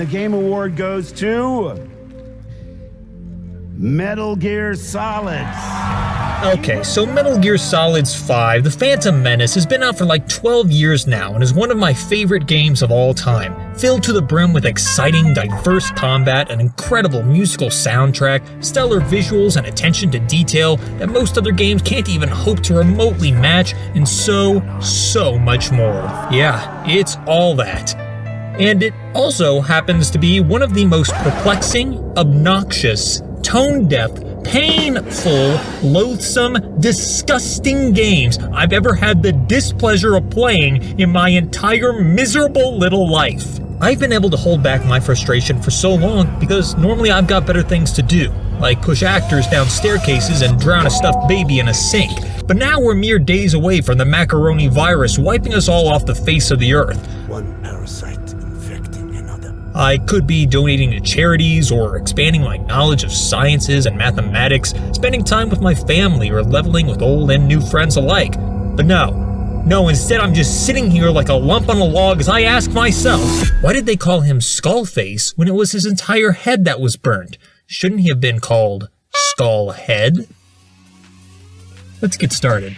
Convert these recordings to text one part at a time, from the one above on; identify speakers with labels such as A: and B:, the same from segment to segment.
A: the Game Award goes to Metal Gear Solid.
B: Okay, so Metal Gear Solid's 5, The Phantom Menace, has been out for like 12 years now and is one of my favorite games of all time. Filled to the brim with exciting, diverse combat, an incredible musical soundtrack, stellar visuals, and attention to detail that most other games can't even hope to remotely match, and so much more. Yeah, it's all that. And it also happens to be one of the most perplexing, obnoxious, tone-deaf, painful, loathsome, disgusting games I've ever had the displeasure of playing in my entire miserable little life. I've been able to hold back my frustration for so long because normally I've got better things to do, like push actors down staircases and drown a stuffed baby in a sink. But now we're mere days away from the macaroni virus wiping us all off the face of the earth.
C: One parasite infecting another.
B: I could be donating to charities or expanding my knowledge of sciences and mathematics, spending time with my family or leveling with old and new friends alike. But no, instead I'm just sitting here like a lump on a log as I ask myself, why did they call him Skullface when it was his entire head that was burned? Shouldn't he have been called Skullhead? Let's get started.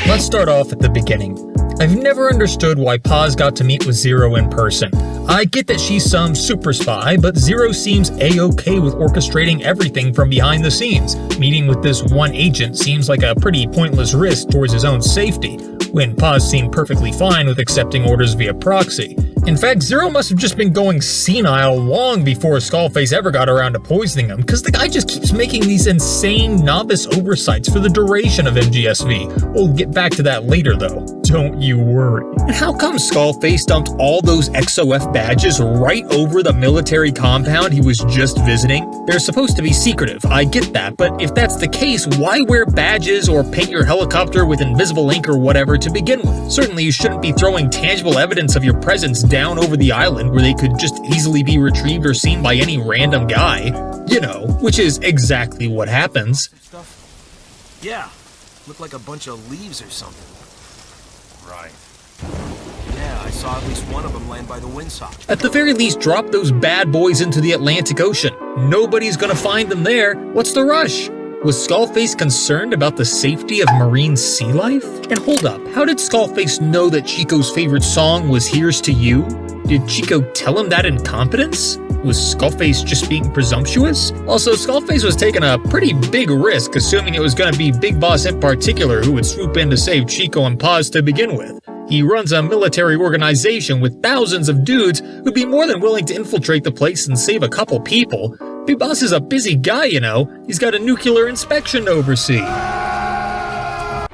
B: Let's start off at the beginning. I've never understood why Paz got to meet with Zero in person. I get that she's some super spy, but Zero seems a-okay with orchestrating everything from behind the scenes. Meeting with this one agent seems like a pretty pointless risk towards his own safety, when Paz seemed perfectly fine with accepting orders via proxy. In fact, Zero must have just been going senile long before Skullface ever got around to poisoning him, because the guy just keeps making these insane novice oversights for the duration of MGSV. We'll get back to that later though. Don't you worry. And how come Skullface dumped all those XOF badges right over the military compound he was just visiting? They're supposed to be secretive, I get that, but if that's the case, why wear badges or paint your helicopter with invisible ink or whatever to begin with? Certainly you shouldn't be throwing tangible evidence of your presence down over the island where they could just easily be retrieved or seen by any random guy. You know, which is exactly what happens.
D: Yeah, looked like a bunch of leaves or something.
C: Right.
D: Yeah, I saw at least one of them land by the windsock.
B: At the very least, drop those bad boys into the Atlantic Ocean. Nobody's gonna find them there. What's the rush? Was Skullface concerned about the safety of marine sea life? And hold up, how did Skullface know that Chico's favorite song was Here's to You? Did Chico tell him that in confidence? Was Skullface just being presumptuous? Also, Skullface was taking a pretty big risk, assuming it was gonna be Big Boss in particular who would swoop in to save Chico and Paz to begin with. He runs a military organization with thousands of dudes who'd be more than willing to infiltrate the place and save a couple people. Big Boss is a busy guy, you know. He's got a nuclear inspection to oversee.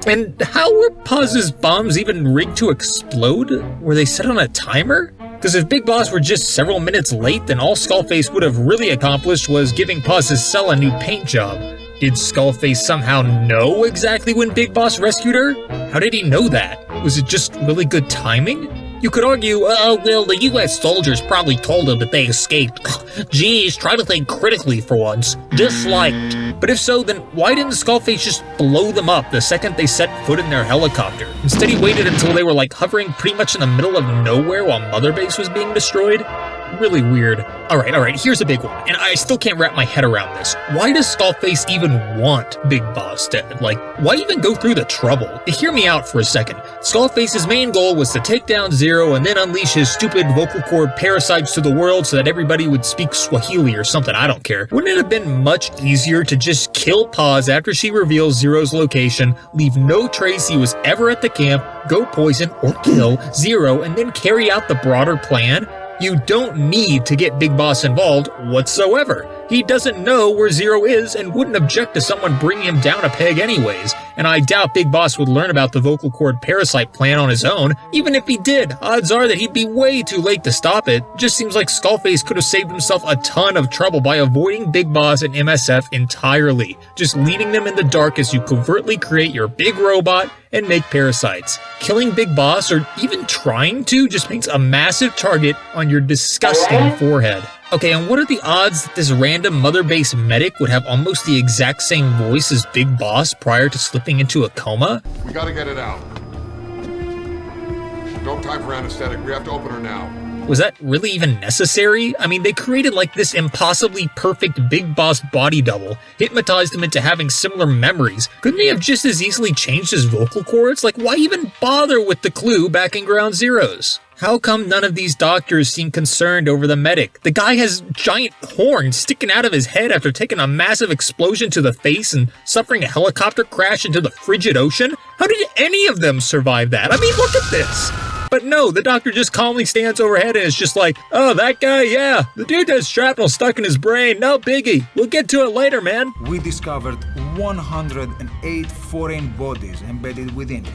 B: And how were Paz's bombs even rigged to explode? Were they set on a timer? Because if Big Boss were just several minutes late, then all Skullface would have really accomplished was giving Paz's cell a new paint job. Did Skullface somehow know exactly when Big Boss rescued her? How did he know that? Was it just really good timing? You could argue, well, the US soldiers probably told him that they escaped. Geez, try to think critically for once. Disliked. But if so, then why didn't Skullface just blow them up the second they set foot in their helicopter? Instead, he waited until they were like hovering pretty much in the middle of nowhere while Mother Base was being destroyed. Really weird. Alright, here's a big one, and I still can't wrap my head around this. Why does Skullface even want Big Boss dead? Like, why even go through the trouble? Hear me out for a second. Skullface's main goal was to take down Zero and then unleash his stupid vocal cord parasites to the world so that everybody would speak Swahili or something, I don't care. Wouldn't it have been much easier to just kill Paz after she reveals Zero's location, leave no trace he was ever at the camp, go poison or kill Zero, and then carry out the broader plan? You don't need to get Big Boss involved whatsoever. He doesn't know where Zero is and wouldn't object to someone bringing him down a peg anyways, and I doubt Big Boss would learn about the vocal cord parasite plan on his own. Even if he did, odds are that he'd be way too late to stop it. Just seems like Skullface could have saved himself a ton of trouble by avoiding Big Boss and MSF entirely, just leaving them in the dark as you covertly create your big robot and make parasites. Killing Big Boss, or even trying to, just paints a massive target on your disgusting forehead. Okay, and what are the odds that this random mother-base medic would have almost the exact same voice as Big Boss prior to slipping into a coma?
E: We gotta get it out. No time for anesthetic. We have to open her now.
B: Was that really even necessary? I mean, they created like this impossibly perfect Big Boss body double, hypnotized him into having similar memories. Couldn't he have just as easily changed his vocal cords? Like, why even bother with the clue back in Ground Zeroes? How come none of these doctors seem concerned over the medic? The guy has giant horns sticking out of his head after taking a massive explosion to the face and suffering a helicopter crash into the frigid ocean? How did any of them survive that? I mean, look at this! But no, the doctor just calmly stands overhead and is just like, oh, that guy, yeah, the dude has shrapnel stuck in his brain, no biggie. We'll get to it later, man.
F: We discovered 108 foreign bodies embedded within it.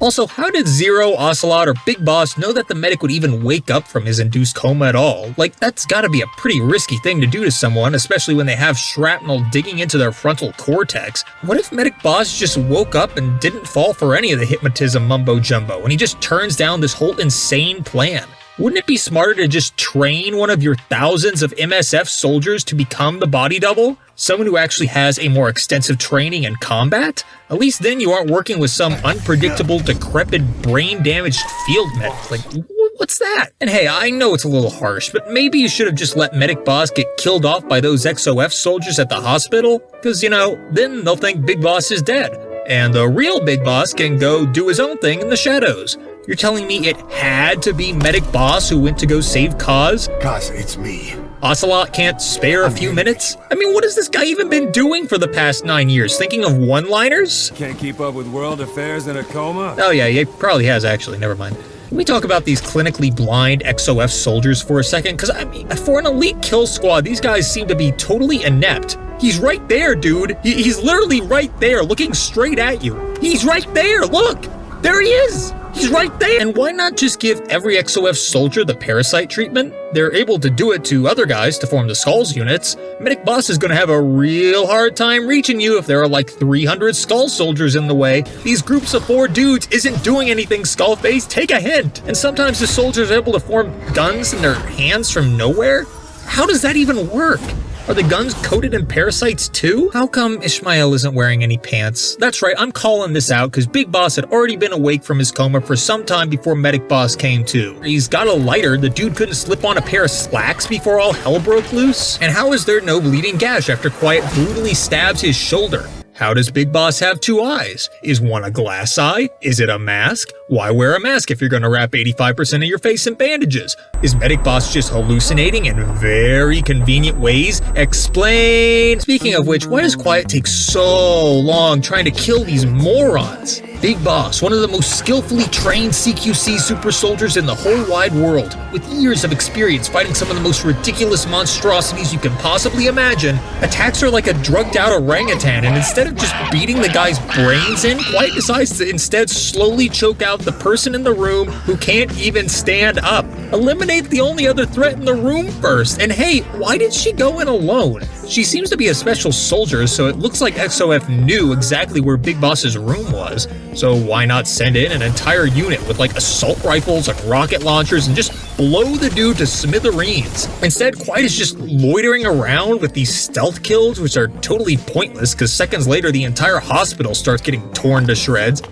B: Also, how did Zero, Ocelot, or Big Boss know that the medic would even wake up from his induced coma at all? Like, that's gotta be a pretty risky thing to do to someone, especially when they have shrapnel digging into their frontal cortex. What if Medic Boss just woke up and didn't fall for any of the hypnotism mumbo-jumbo, and he just turns down this whole insane plan? Wouldn't it be smarter to just train one of your thousands of MSF soldiers to become the body double? Someone who actually has a more extensive training in combat? At least then you aren't working with some unpredictable, decrepit, brain-damaged field medic. Like, what's that? And hey, I know it's a little harsh, but maybe you should have just let Medic Boss get killed off by those XOF soldiers at the hospital? Because, you know, then they'll think Big Boss is dead. And the real Big Boss can go do his own thing in the shadows. You're telling me it had to be Medic Boss who went to go save Kaz?
C: Kaz, it's me.
B: Ocelot can't spare a few minutes? I mean, what has this guy even been doing for the past 9 years? Thinking of one-liners?
G: Can't keep up with world affairs in a coma?
B: Oh yeah, he probably has actually, never mind. Can we talk about these clinically blind XOF soldiers for a second? Because, I mean, for an elite kill squad, these guys seem to be totally inept. He's right there, dude. He's literally right there, looking straight at you. He's right there, look! There he is! He's right there! And why not just give every XOF soldier the parasite treatment? They're able to do it to other guys to form the Skulls units. Medic Boss is gonna have a real hard time reaching you if there are like 300 Skull soldiers in the way. These groups of 4 dudes isn't doing anything Skullface, take a hint! And sometimes the soldiers are able to form guns in their hands from nowhere? How does that even work? Are the guns coated in parasites too? How come Ishmael isn't wearing any pants? That's right, I'm calling this out because Big Boss had already been awake from his coma for some time before Medic Boss came to. He's got a lighter, the dude couldn't slip on a pair of slacks before all hell broke loose? And how is there no bleeding gash after Quiet brutally stabs his shoulder? How does Big Boss have 2 eyes? Is one a glass eye? Is it a mask? Why wear a mask if you're gonna wrap 85% of your face in bandages? Is Medic Boss just hallucinating in very convenient ways? Explain! Speaking of which, why does Quiet take so long trying to kill these morons? Big Boss, one of the most skillfully trained CQC super soldiers in the whole wide world, with years of experience fighting some of the most ridiculous monstrosities you can possibly imagine, attacks her like a drugged out orangutan, and instead of just beating the guy's brains in, Quiet decides to instead slowly choke out the person in the room who can't even stand up. Eliminate the only other threat in the room first. And hey, why did she go in alone? She seems to be a special soldier, so it looks like XOF knew exactly where Big Boss's room was. So why not send in an entire unit with like assault rifles and rocket launchers and just blow the dude to smithereens? Instead, Quiet is just loitering around with these stealth kills, which are totally pointless because seconds later the entire hospital starts getting torn to shreds.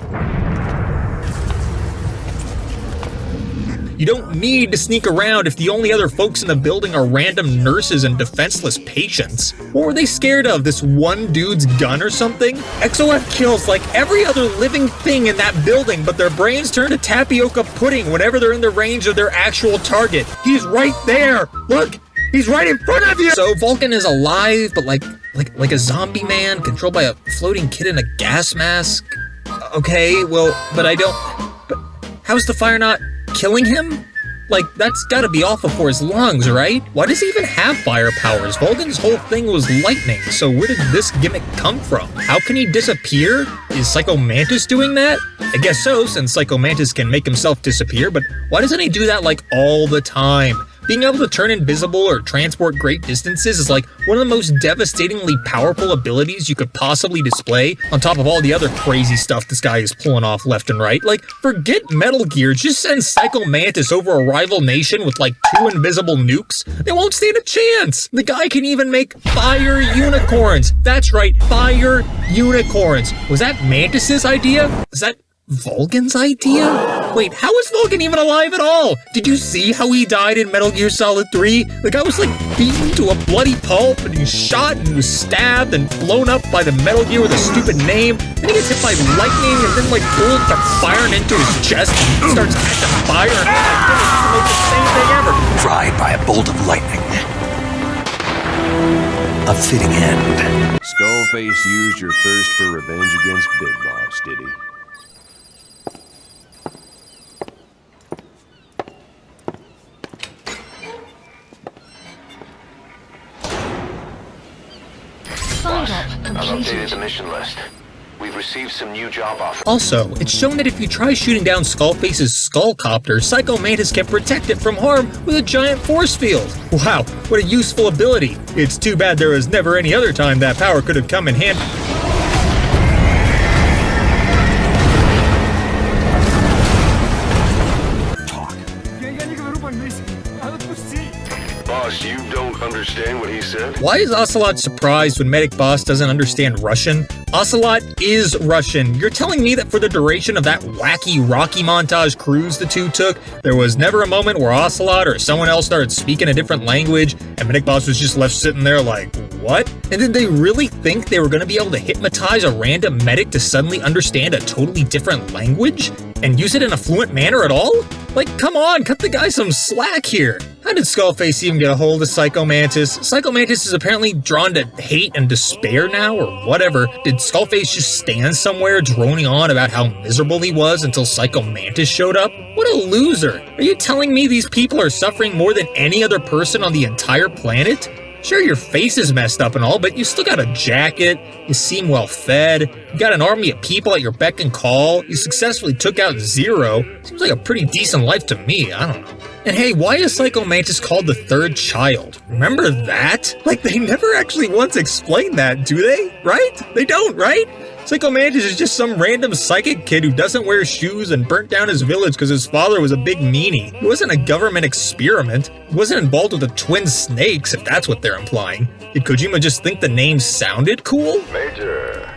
B: You don't need to sneak around if the only other folks in the building are random nurses and defenseless patients. What were they scared of, this one dude's gun or something? XOF kills like every other living thing in that building, but their brains turn to tapioca pudding whenever they're in the range of their actual target. He's right there! Look! He's right in front of you! So Vulcan is alive, but like a zombie man controlled by a floating kid in a gas mask? Okay, well, but how's the fire not killing him? Like, that's gotta be awful for his lungs, right? Why does he even have fire powers? Vulcan's whole thing was lightning, so where did this gimmick come from? How can he disappear? Is Psycho Mantis doing that? I guess so, since Psycho Mantis can make himself disappear, but why doesn't he do that, like, all the time? Being able to turn invisible or transport great distances is like one of the most devastatingly powerful abilities you could possibly display, on top of all the other crazy stuff this guy is pulling off left and right. Like, forget Metal Gear, just send Psycho Mantis over a rival nation with like 2 invisible nukes. They won't stand a chance. The guy can even make fire unicorns. That's right, fire unicorns. Was that Mantis's idea? Was that Vulcan's idea? Wait, how is Vulcan even alive at all? Did you see how he died in Metal Gear Solid 3? The guy was like beaten to a bloody pulp, and he was shot and he was stabbed and blown up by the Metal Gear with a stupid name. Then he gets hit by lightning, and then like bullets are firing into his chest and he starts catching fire, and oh my goodness, it's the most insane thing ever.
H: Fried by a bolt of lightning. A fitting end.
I: Skullface used your thirst for revenge against Big Boss, did he?
J: I've updated the mission list. We've received some new job offers.
B: Also, it's shown that if you try shooting down Skullface's Skullcopter, Psycho Mantis can protect it from harm with a giant force field. Wow, what a useful ability. It's too bad there was never any other time that power could have come in handy.
J: Boss, you don't understand what he said?
B: Why is Ocelot surprised when Medic Boss doesn't understand Russian? Ocelot is Russian. You're telling me that for the duration of that wacky Rocky montage cruise the two took, there was never a moment where Ocelot or someone else started speaking a different language and Medic Boss was just left sitting there like, what? And did they really think they were going to be able to hypnotize a random medic to suddenly understand a totally different language? And use it in a fluent manner at all? Like, come on, cut the guy some slack here. How did Skullface even get a hold of Psycho Mantis? Psycho Mantis is apparently drawn to hate and despair now, or whatever. Did Skullface just stand somewhere droning on about how miserable he was until Psycho Mantis showed up? What a loser! Are you telling me these people are suffering more than any other person on the entire planet? Sure, your face is messed up and all, but you still got a jacket, you seem well fed, you got an army of people at your beck and call, you successfully took out Zero. Seems like a pretty decent life to me, I don't know. And hey, why is Psycho Mantis called the third child? Remember that? Like, they never actually once explained that, do they? Right? They don't, right? Psycho Mantis is just some random psychic kid who doesn't wear shoes and burnt down his village because his father was a big meanie. He wasn't a government experiment. He wasn't involved with the twin snakes, if that's what they're implying. Did Kojima just think the name sounded cool?
J: Major,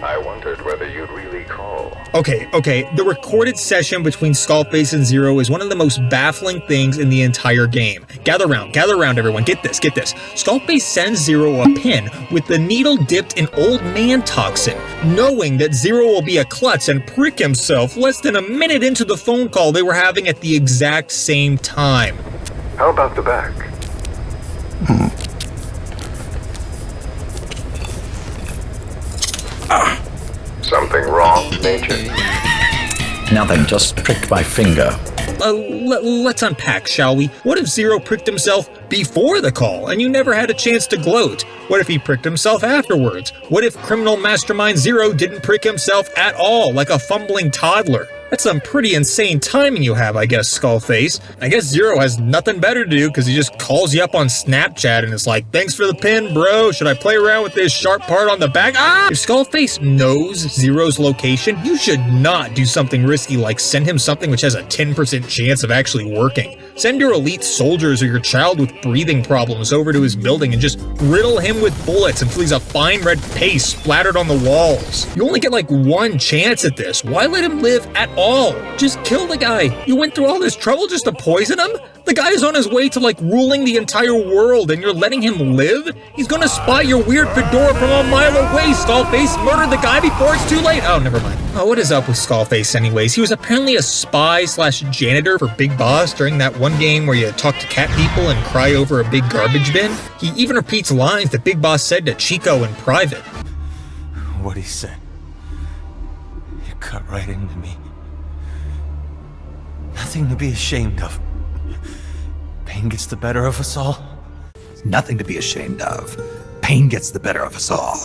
J: I wondered whether you'd really call.
B: Okay, the recorded session between Skullface and Zero is one of the most baffling things in the entire game. Gather round everyone, get this. Skullface sends Zero a pin with the needle dipped in old man toxin, knowing that Zero will be a klutz and prick himself less than a minute into the phone call they were having at the exact same time.
J: How about the back? Something wrong, Major?
H: Nothing, just pricked my finger.
B: Let's unpack, shall we? What if Zero pricked himself before the call and you never had a chance to gloat? What if he pricked himself afterwards? What if criminal mastermind Zero didn't prick himself at all, like a fumbling toddler? That's some pretty insane timing you have, I guess, Skullface. I guess Zero has nothing better to do because he just calls you up on Snapchat and is like, thanks for the pin, bro. Should I play around with this sharp part on the back? Ah! If Skullface knows Zero's location, you should not do something risky like send him something which has a 10% chance of actually working. Send your elite soldiers or your child with breathing problems over to his building and just riddle him with bullets until he's a fine red paste splattered on the walls. You only get like one chance at this. Why let him live at all? Just kill the guy. You went through all this trouble just to poison him? The guy is on his way to like ruling the entire world and you're letting him live? He's gonna spot your weird fedora from a mile away, Skullface. Murder the guy before it's too late. Oh, never mind. Oh, what is up with Skullface anyways? He was apparently a spy/janitor for Big Boss during that one game where you talk to cat people and cry over a big garbage bin. He even repeats lines that Big Boss said to Chico in private.
F: What he said. It cut right into me. Nothing to be ashamed of. Pain gets the better of us all.
H: Nothing to be ashamed of. Pain gets the better of us all.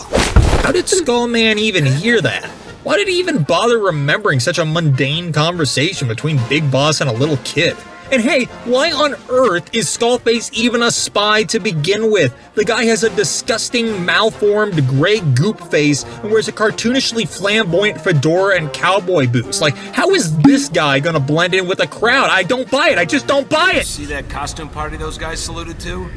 B: How did Skullman even hear that? Why did he even bother remembering such a mundane conversation between Big Boss and a little kid? And hey, why on earth is Skullface even a spy to begin with? The guy has a disgusting, malformed, gray goop face and wears a cartoonishly flamboyant fedora and cowboy boots. Like, how is this guy gonna blend in with a crowd? I don't buy it. I just don't buy it.
D: See that costume party those guys saluted to?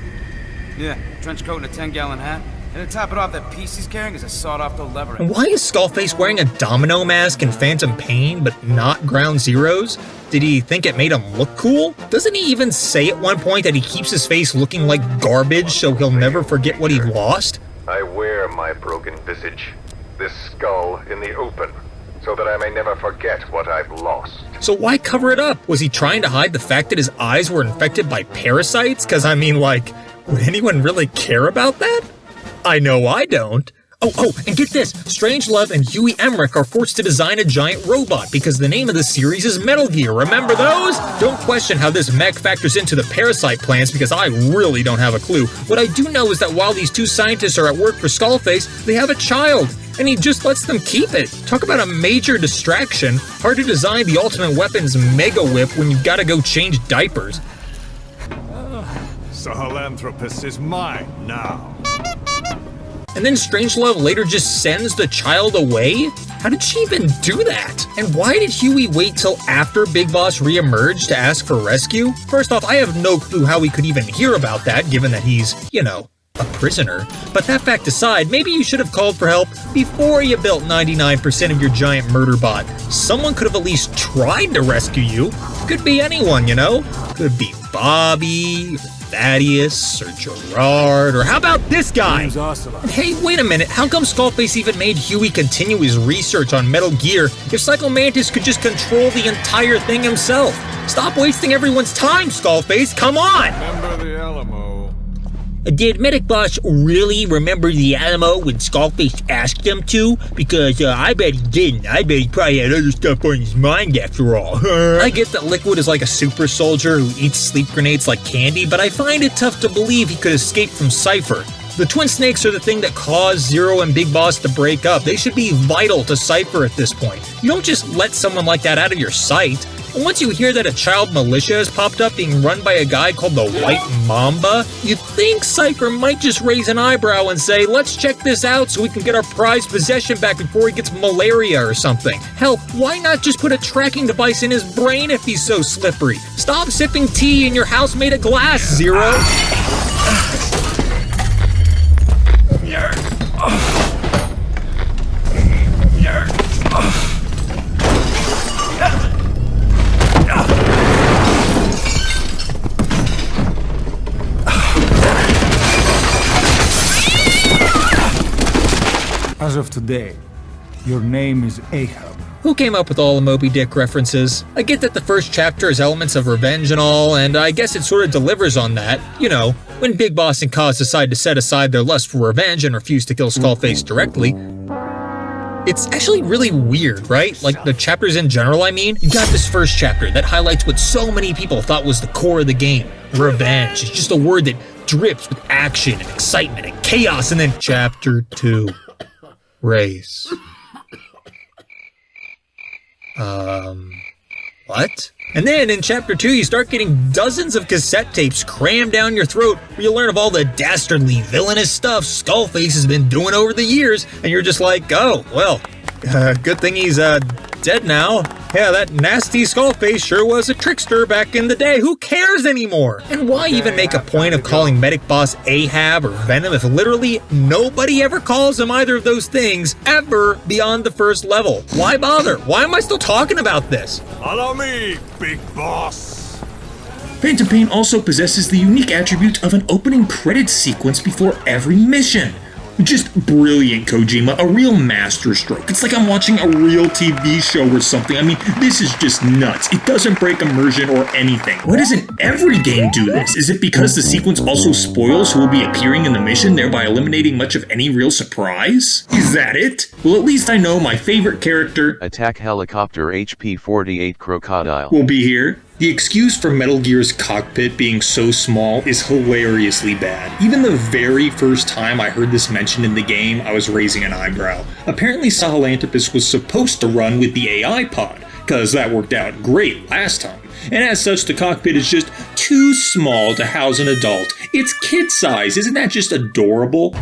K: Yeah, trench coat and a 10-gallon hat. And to top it off, that piece he's carrying is a sawed-off old lever.
B: And why is Skullface wearing a domino mask in Phantom Pain, but not Ground Zeroes? Did he think it made him look cool? Doesn't he even say at one point that he keeps his face looking like garbage so he'll never forget what he lost?
J: I wear my broken visage, this skull, in the open, so that I may never forget what I've lost.
B: So why cover it up? Was he trying to hide the fact that his eyes were infected by parasites? Cause I mean, like, would anyone really care about that? I know I don't. Oh, and get this, Strangelove and Huey Emmerich are forced to design a giant robot because the name of the series is Metal Gear, remember those? Don't question how this mech factors into the parasite plans because I really don't have a clue. What I do know is that while these two scientists are at work for Skullface, they have a child, and he just lets them keep it. Talk about a major distraction. Hard to design the ultimate weapon's Mega Whip when you've gotta go change diapers.
C: Sahelanthropus is mine now.
B: And then Strangelove later just sends the child away? How did she even do that? And why did Huey wait till after Big Boss re-emerged to ask for rescue? First off, I have no clue how we could even hear about that, given that he's, you know, a prisoner. But that fact aside, maybe you should have called for help before you built 99% of your giant murder bot. Someone could have at least tried to rescue you. Could be anyone, you know? Could be Bobby, Thaddeus, or Gerard, or how about this guy? Hey, wait a minute, how come Skullface even made Huey continue his research on Metal Gear if Psycho Mantis could just control the entire thing himself? Stop wasting everyone's time, Skullface, come on!
C: Remember the Alamo.
B: Did Medic Boss really remember the Alamo when Skullface asked him to? Because I bet he didn't. I bet he probably had other stuff on his mind after all. I get that Liquid is like a super soldier who eats sleep grenades like candy, but I find it tough to believe he could escape from Cypher. The Twin Snakes are the thing that caused Zero and Big Boss to break up. They should be vital to Cypher at this point. You don't just let someone like that out of your sight. And once you hear that a child militia has popped up being run by a guy called the White Mamba, you'd think Cypher might just raise an eyebrow and say, let's check this out so we can get our prized possession back before he gets malaria or something. Hell, why not just put a tracking device in his brain if he's so slippery? Stop sipping tea in your house made of glass, Zero.
F: As of today, your name is Ahab.
B: Who came up with all the Moby Dick references? I get that the first chapter has elements of revenge and all, and I guess it sort of delivers on that. You know, when Big Boss and Kaz decide to set aside their lust for revenge and refuse to kill Skullface directly. It's actually really weird, right? Like, the chapters in general, I mean. You got this first chapter that highlights what so many people thought was the core of the game. Revenge. It's just a word that drips with action and excitement and chaos, and then Chapter 2. Race. What? And then in Chapter 2, you start getting dozens of cassette tapes crammed down your throat where you learn of all the dastardly, villainous stuff Skullface has been doing over the years, and you're just like, oh, well, good thing he's, dead now. Yeah, that nasty Skullface sure was a trickster back in the day. Who cares anymore? And why even make a point of calling Medic Boss Ahab or Venom if literally nobody ever calls him either of those things ever beyond the first level? Why bother? Why am I still talking about this?
C: Follow me, Big Boss.
L: Phantom Pain also possesses the unique attribute of an opening credits sequence before every mission. Just brilliant, Kojima, a real masterstroke. It's like I'm watching a real TV show or something. I mean, this is just nuts. It doesn't break immersion or anything. Why doesn't every game do this? Is it because the sequence also spoils who will be appearing in the mission, thereby eliminating much of any real surprise? Is that it? Well, at least I know my favorite character,
I: Attack Helicopter HP-48 Crocodile,
L: will be here. The excuse for Metal Gear's cockpit being so small is hilariously bad. Even the very first time I heard this mentioned in the game, I was raising an eyebrow. Apparently Sahelanthropus was supposed to run with the AI pod. cause that worked out great last time. And as such, the cockpit is just too small to house an adult. It's kid size, isn't that just adorable?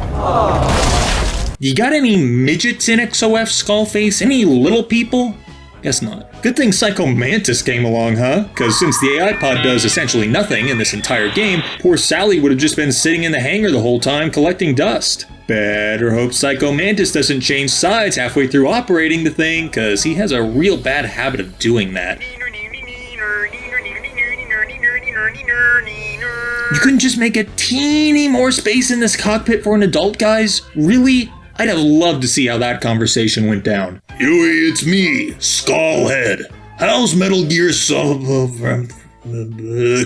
L: You got any midgets in XOF, Skullface? Any little people? Guess not. Good thing Psycho Mantis came along, huh? Cause since the AI pod does essentially nothing in this entire game, poor Sally would have just been sitting in the hangar the whole time collecting dust. Better hope Psycho Mantis doesn't change sides halfway through operating the thing, cause he has a real bad habit of doing that. You couldn't just make a teeny more space in this cockpit for an adult, guys? Really? I'd have loved to see how that conversation went down. Huey, it's me, Skullhead. How's Metal Gear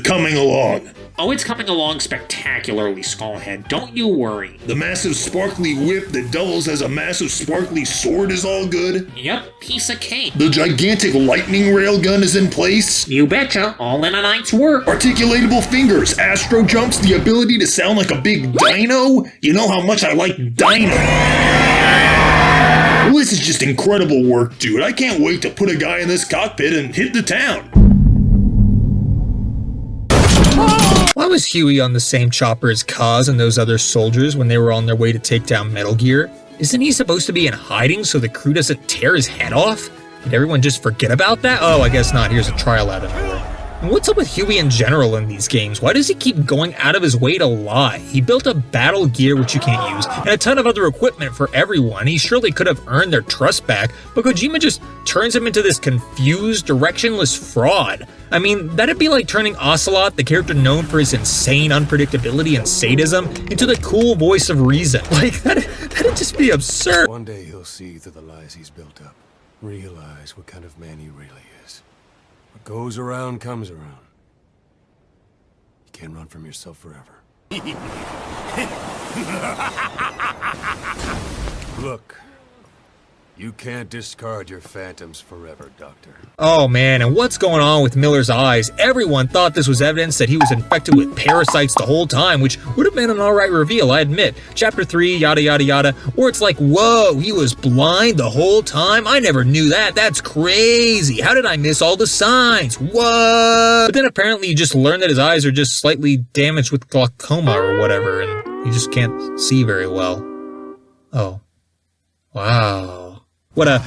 L: coming along?
M: Oh, it's coming along spectacularly, Skullhead. Don't you worry.
L: The massive sparkly whip that doubles as a massive sparkly sword is all good?
M: Yep, piece of cake.
L: The gigantic lightning railgun is in place?
M: You betcha, all in a night's work.
L: Articulatable fingers, astro jumps, the ability to sound like a big dino? You know how much I like dino. Well, this is just incredible work, dude. I can't wait to put a guy in this cockpit and hit the town.
B: Why was Huey on the same chopper as Kaz and those other soldiers when they were on their way to take down Metal Gear? Isn't he supposed to be in hiding so the crew doesn't tear his head off? Did everyone just forget about that? Oh, I guess not. Here's a trial out of nowhere. And what's up with Huey in general in these games? Why does he keep going out of his way to lie? He built a battle gear which you can't use, and a ton of other equipment for everyone. He surely could have earned their trust back, but Kojima just turns him into this confused, directionless fraud. I mean, that'd be like turning Ocelot, the character known for his insane unpredictability and sadism, into the cool voice of reason. Like, that'd just be absurd.
G: One day he'll see through the lies he's built up, realize what kind of man he really is. What goes around comes around. You can't run from yourself forever. Look, you can't discard your phantoms forever, Doctor.
B: Oh man, and what's going on with Miller's eyes? Everyone thought this was evidence that he was infected with parasites the whole time, which would have been an alright reveal, I admit. Chapter 3, yada yada yada. Or it's like, whoa, he was blind the whole time? I never knew that. That's crazy. How did I miss all the signs? What? But then apparently you just learn that his eyes are just slightly damaged with glaucoma or whatever, and he just can't see very well. Oh. Wow. What a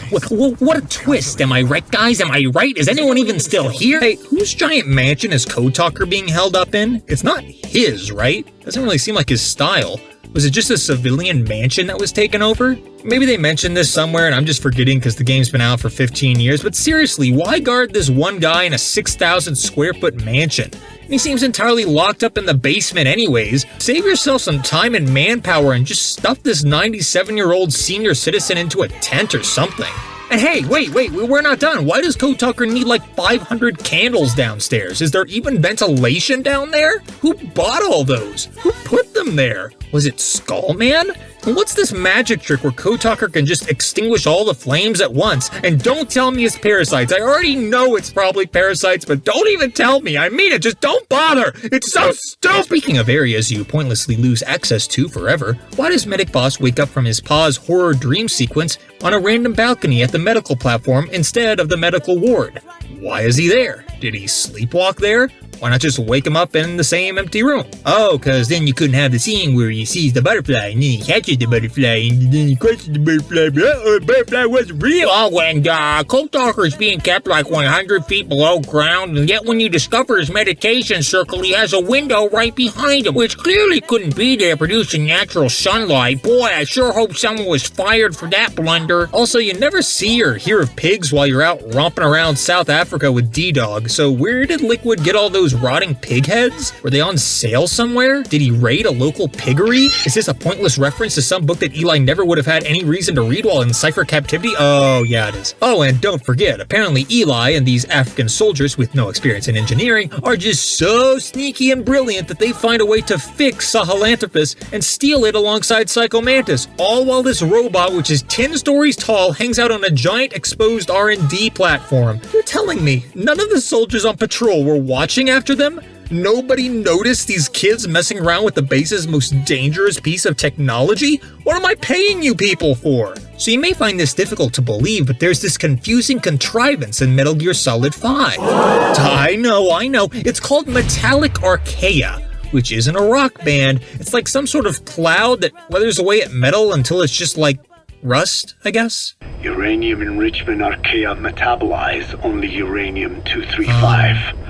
B: twist, am I right, guys? Am I right? Is anyone even still here? Hey, whose giant mansion is Code Talker being held up in? It's not his, right? Doesn't really seem like his style. Was it just a civilian mansion that was taken over? Maybe they mentioned this somewhere and I'm just forgetting because the game's been out for 15 years, but seriously, why guard this one guy in a 6,000 square foot mansion? And he seems entirely locked up in the basement anyways. Save yourself some time and manpower and just stuff this 97-year-old senior citizen into a tent or something. And hey, wait, we're not done. Why does Code Talker need like 500 candles downstairs? Is there even ventilation down there? Who bought all those? Who put them there? Was it Skullman? And what's this magic trick where Code Talker can just extinguish all the flames at once? And don't tell me it's parasites. I already know it's probably parasites, but don't even tell me. I mean it, just don't bother. It's so stupid. Speaking of areas you pointlessly lose access to forever, why does Medic Boss wake up from his pa's horror dream sequence on a random balcony at the medical platform instead of the medical ward? Why is he there? Did he sleepwalk there? Why not just wake him up in the same empty room? Oh, cause then you couldn't have the scene where he sees the butterfly and then he catches the butterfly and then he questions the butterfly, but the butterfly wasn't real. Oh, and Code Talker is being kept like 100 feet below ground, and yet when you discover his meditation circle, he has a window right behind him, which clearly couldn't be there producing natural sunlight. Boy, I sure hope someone was fired for that blunder. Also, you never see or hear of pigs while you're out romping around South Africa with D-Dog, so where did Liquid get all those rotting pig heads? Were they on sale somewhere? Did he raid a local piggery? Is this a pointless reference to some book that Eli never would have had any reason to read while in Cypher captivity? Oh, yeah, it is. Oh, and don't forget, apparently Eli and these African soldiers with no experience in engineering are just so sneaky and brilliant that they find a way to fix Sahelanthropus and steal it alongside Psycho Mantis, all while this robot, which is 10 stories tall, hangs out on a giant exposed R&D platform. You're telling me none of the soldiers on patrol were watching after them? Nobody noticed these kids messing around with the base's most dangerous piece of technology? What am I paying you people for? So you may find this difficult to believe, but there's this confusing contrivance in Metal Gear Solid 5. I know. It's called Metallic Archaea, which isn't a rock band. It's like some sort of cloud that weathers away at metal until it's just like rust, I guess?
N: Uranium enrichment archaea metabolize only uranium-235.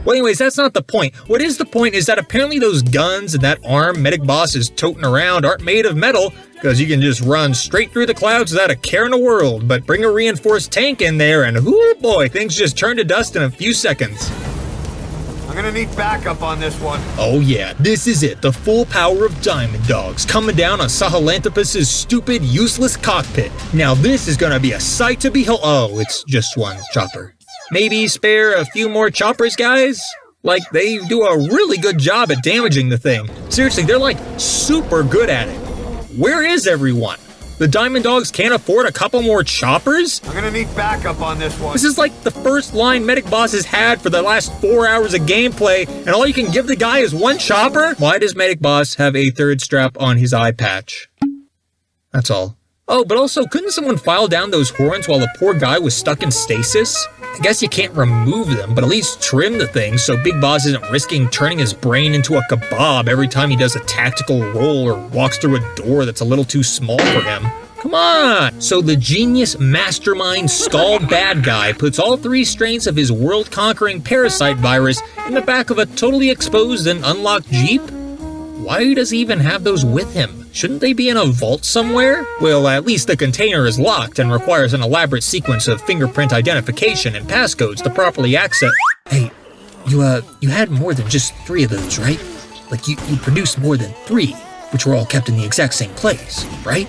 B: Well, anyways, that's not the point. What is the point is that apparently those guns and that arm Medic Boss is toting around aren't made of metal, because you can just run straight through the clouds without a care in the world, but bring a reinforced tank in there and whoo boy, things just turn to dust in a few seconds.
C: I'm gonna need backup on this one.
B: Oh yeah, this is it, the full power of Diamond Dogs coming down on Sahelanthropus's stupid, useless cockpit. Now this is gonna be a sight to behold. Oh, it's just one chopper. Maybe spare a few more choppers, guys? Like, they do a really good job at damaging the thing. Seriously, they're like super good at it. Where is everyone? The Diamond Dogs can't afford a couple more choppers?
C: I'm gonna need backup on this one.
B: This is like the first line Medic Boss has had for the last 4 hours of gameplay, and all you can give the guy is one chopper? Why does Medic Boss have a third strap on his eye patch? That's all. Oh, but also, couldn't someone file down those horns while the poor guy was stuck in stasis? I guess you can't remove them, but at least trim the thing so Big Boss isn't risking turning his brain into a kebab every time he does a tactical roll or walks through a door that's a little too small for him. Come on! So the genius mastermind skull bad guy puts all 3 strains of his world-conquering parasite virus in the back of a totally exposed and unlocked Jeep? Why does he even have those with him? Shouldn't they be in a vault somewhere? Well, at least the container is locked and requires an elaborate sequence of fingerprint identification and passcodes to properly access. Hey, you had more than just 3 of those, right? Like, you produced more than 3, which were all kept in the exact same place, right?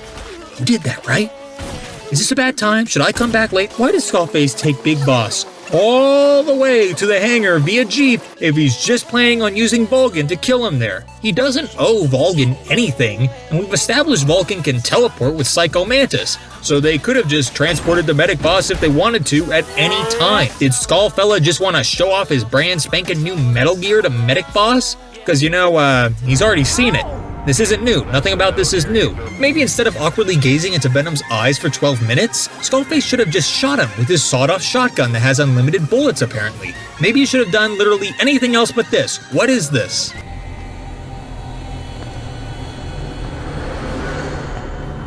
B: You did that, right? Is this a bad time? Should I come back late? Why does Skullface take Big Boss all the way to the hangar via Jeep if he's just planning on using Vulcan to kill him there? He doesn't owe Vulcan anything, and we've established Vulcan can teleport with Psycho Mantis, so they could have just transported the Medic Boss if they wanted to at any time. Did Skullfella just want to show off his brand spanking new Metal Gear to Medic Boss? Because, you know, he's already seen it. This isn't new. Nothing about this is new. Maybe instead of awkwardly gazing into Venom's eyes for 12 minutes, Skullface should have just shot him with his sawed-off shotgun that has unlimited bullets, apparently. Maybe he should have done literally anything else but this. What is this?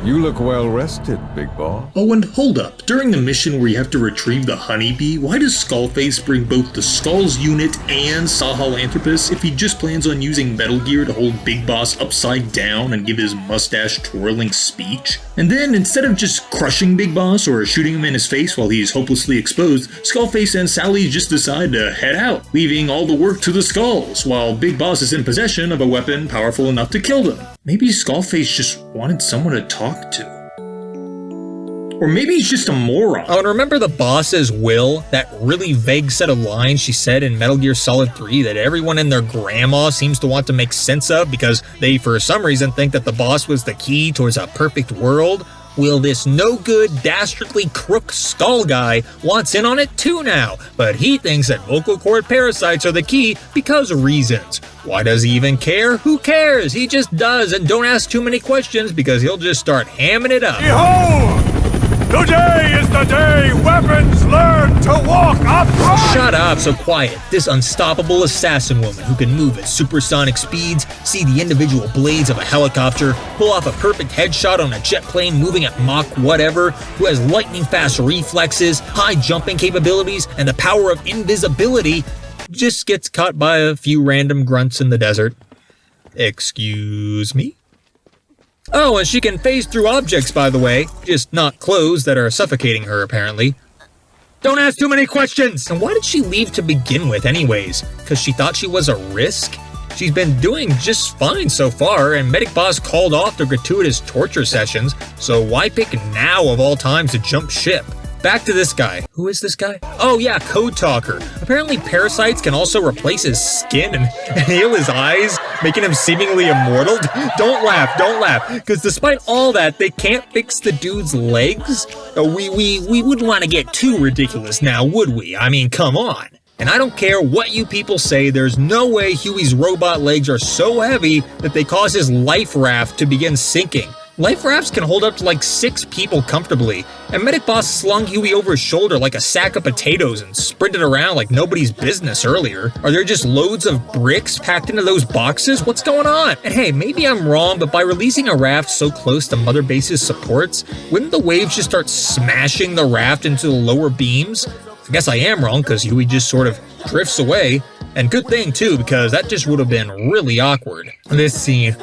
C: You look well rested, Big Boss.
L: Oh, and hold up. During the mission where you have to retrieve the honeybee, why does Skullface bring both the Skulls unit and Sahelanthropus if he just plans on using Metal Gear to hold Big Boss upside down and give his mustache-twirling speech? And then, instead of just crushing Big Boss or shooting him in his face while he's hopelessly exposed, Skullface and Sally just decide to head out, leaving all the work to the Skulls, while Big Boss is in possession of a weapon powerful enough to kill them. Maybe Skullface just wanted someone to talk to. Or maybe he's just a moron.
B: Oh, and remember the boss's will? That really vague set of lines she said in Metal Gear Solid 3 that everyone and their grandma seems to want to make sense of because they, for some reason, think that the boss was the key towards a perfect world? Well, this no-good, dastardly crook skull guy wants in on it too now, but he thinks that vocal cord parasites are the key because of reasons. Why does he even care? Who cares? He just does, and don't ask too many questions because he'll just start hamming it up.
C: Behold! Today is the day weapons learn to walk upright!
B: Shut up, so quiet. This unstoppable assassin woman who can move at supersonic speeds, see the individual blades of a helicopter, pull off a perfect headshot on a jet plane moving at Mach whatever, who has lightning-fast reflexes, high jumping capabilities, and the power of invisibility, just gets caught by a few random grunts in the desert. Excuse me? Oh, and she can phase through objects, by the way. Just not clothes that are suffocating her, apparently. Don't ask too many questions! And why did she leave to begin with, anyways? Because she thought she was a risk? She's been doing just fine so far, and Medic Boss called off the gratuitous torture sessions, so why pick now of all times to jump ship? Back to this guy. Who is this guy? Oh yeah, Code Talker. Apparently parasites can also replace his skin and heal his eyes, making him seemingly immortal. Don't laugh, because despite all that, they can't fix the dude's legs? We wouldn't want to get too ridiculous now, would we? I mean, come on. And I don't care what you people say, there's no way Huey's robot legs are so heavy that they cause his life raft to begin sinking. Life rafts can hold up to like 6 people comfortably, and Medic Boss slung Huey over his shoulder like a sack of potatoes and sprinted around like nobody's business earlier. Are there just loads of bricks packed into those boxes? What's going on? And hey, maybe I'm wrong, but by releasing a raft so close to Mother Base's supports, wouldn't the waves just start smashing the raft into the lower beams? I guess I am wrong, because Huey just sort of drifts away. And good thing, too, because that just would have been really awkward. This scene.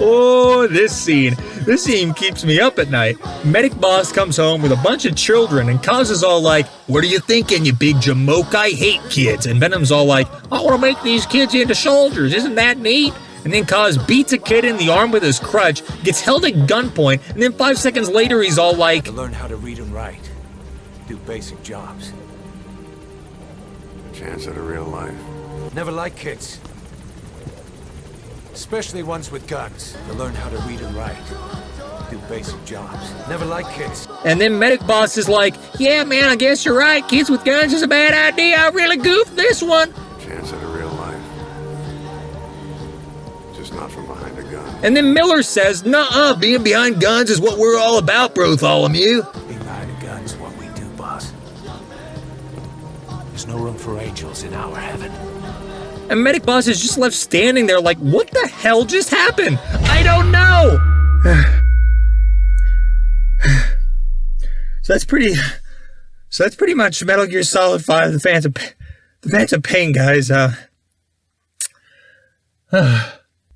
B: This scene keeps me up at night. Medic Boss comes home with a bunch of children, and Kaz is all like, "What are you thinking, you big jamoke? I hate kids." And Venom's all like, "I want to make these kids into soldiers. Isn't that neat?" And then Kaz beats a kid in the arm with his crutch, gets held at gunpoint, and then 5 seconds later he's all like,
F: To learn how to read and write. Do basic jobs.
E: Chance at a real life.
F: Never like kids. Especially ones with guns. To learn how to read and write. Do basic jobs. Never like kids.
B: And then Medic Boss is like, "Yeah, man, I guess you're right. Kids with guns is a bad idea. I really goofed this one."
E: Chance at a real life. Just not from behind a gun.
B: And then Miller says, "Nuh-uh, being behind guns is what we're all about, Bartholomew."
F: Being behind a gun is what we do, boss. There's no room for angels in our heaven.
B: And Medic Boss is just left standing there like, what the hell just happened? I don't know! So that's pretty much Metal Gear Solid 5, the Phantom Pain, guys.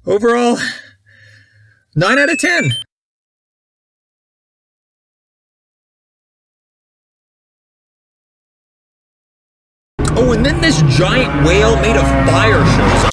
B: Overall, 9 out of 10. Oh, and then this giant whale made of fire shows up.